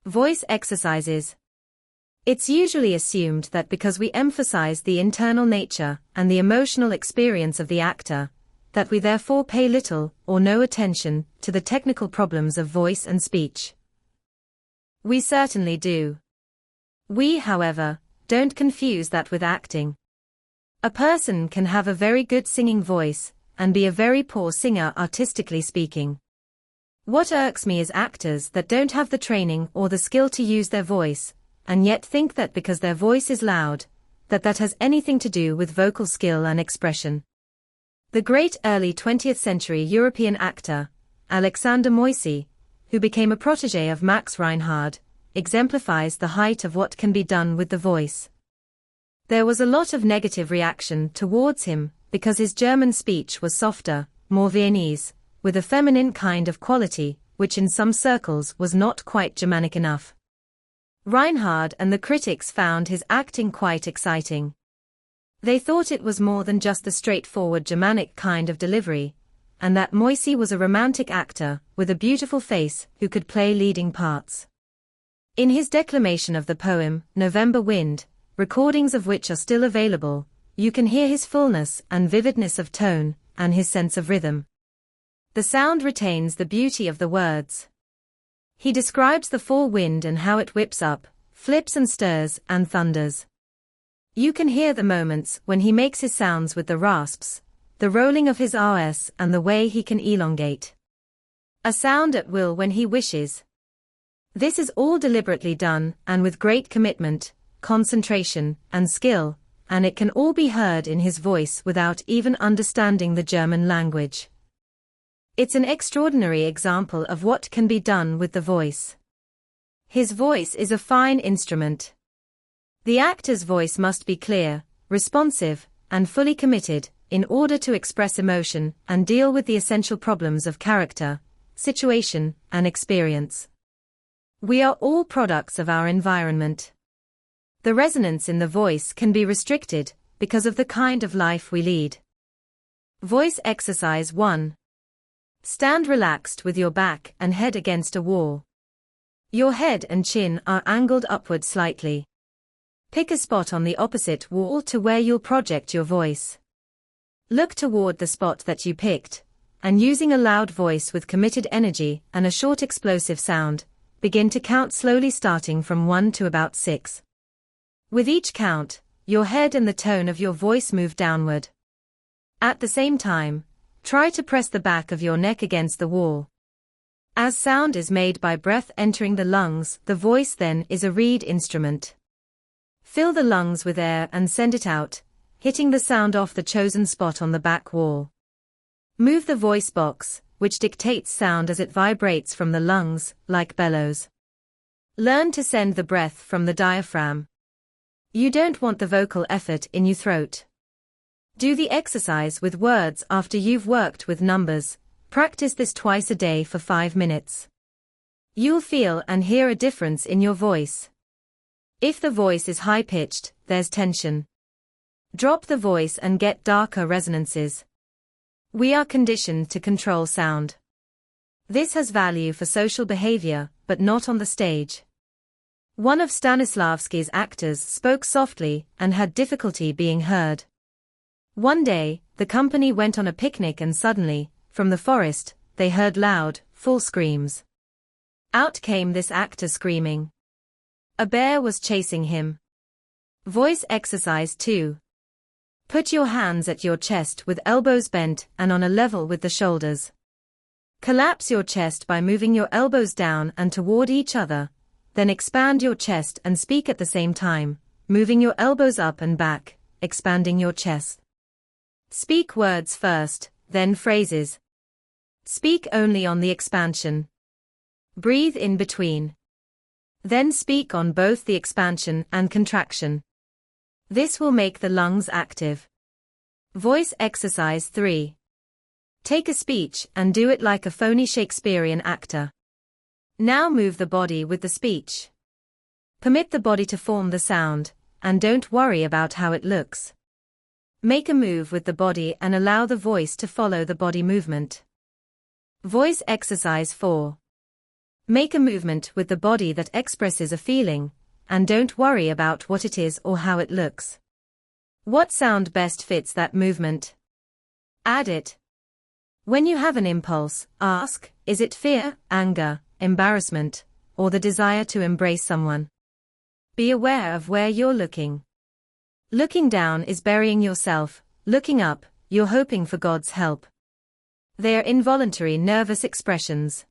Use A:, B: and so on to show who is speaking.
A: Voice exercises. It's usually assumed that because we emphasize the internal nature and the emotional experience of the actor, that we therefore pay little or no attention to the technical problems of voice and speech. We certainly do. We, however, don't confuse that with acting. A person can have a very good singing voice and be a very poor singer artistically speaking. What irks me is actors that don't have the training or the skill to use their voice, and yet think that because their voice is loud, that has anything to do with vocal skill and expression. The great early 20th century European actor, Alexander Moissi, who became a protégé of Max Reinhardt, exemplifies the height of what can be done with the voice. There was a lot of negative reaction towards him because his German speech was softer, more Viennese, with a feminine kind of quality, which in some circles was not quite Germanic enough. Reinhardt and the critics found his acting quite exciting. They thought it was more than just the straightforward Germanic kind of delivery, and that Moissi was a romantic actor with a beautiful face who could play leading parts. In his declamation of the poem, November Wind, recordings of which are still available, you can hear his fullness and vividness of tone, and his sense of rhythm. The sound retains the beauty of the words. He describes the fall wind and how it whips up, flips and stirs and thunders. You can hear the moments when he makes his sounds with the rasps, the rolling of his RS and the way he can elongate a sound at will when he wishes. This is all deliberately done and with great commitment, concentration, and skill, and it can all be heard in his voice without even understanding the German language. It's an extraordinary example of what can be done with the voice. His voice is a fine instrument. The actor's voice must be clear, responsive, and fully committed, in order to express emotion and deal with the essential problems of character, situation, and experience. We are all products of our environment. The resonance in the voice can be restricted because of the kind of life we lead. Voice exercise 1. Stand relaxed with your back and head against a wall. Your head and chin are angled upward slightly. Pick a spot on the opposite wall to where you'll project your voice. Look toward the spot that you picked, and using a loud voice with committed energy and a short explosive sound, begin to count slowly starting from 1 to about 6. With each count, your head and the tone of your voice move downward. At the same time, try to press the back of your neck against the wall. As sound is made by breath entering the lungs, the voice then is a reed instrument. Fill the lungs with air and send it out, hitting the sound off the chosen spot on the back wall. Move the voice box, which dictates sound as it vibrates from the lungs, like bellows. Learn to send the breath from the diaphragm. You don't want the vocal effort in your throat. Do the exercise with words after you've worked with numbers. Practice this twice a day for 5 minutes. You'll feel and hear a difference in your voice. If the voice is high-pitched, there's tension. Drop the voice and get darker resonances. We are conditioned to control sound. This has value for social behavior, but not on the stage. One of Stanislavski's actors spoke softly and had difficulty being heard. One day, the company went on a picnic and suddenly, from the forest, they heard loud, full screams. Out came this actor screaming. A bear was chasing him. Voice exercise 2. Put your hands at your chest with elbows bent and on a level with the shoulders. Collapse your chest by moving your elbows down and toward each other, then expand your chest and speak at the same time, moving your elbows up and back, expanding your chest. Speak words first, then phrases. Speak only on the expansion. Breathe in between. Then speak on both the expansion and contraction. This will make the lungs active. Voice exercise 3. Take a speech and do it like a phony Shakespearean actor. Now move the body with the speech. Permit the body to form the sound, and don't worry about how it looks. Make a move with the body and allow the voice to follow the body movement. Voice exercise 4. Make a movement with the body that expresses a feeling, and don't worry about what it is or how it looks. What sound best fits that movement? Add it. When you have an impulse, ask, is it fear, anger, embarrassment, or the desire to embrace someone? Be aware of where you're looking. Looking down is burying yourself, looking up, you're hoping for God's help. They are involuntary nervous expressions.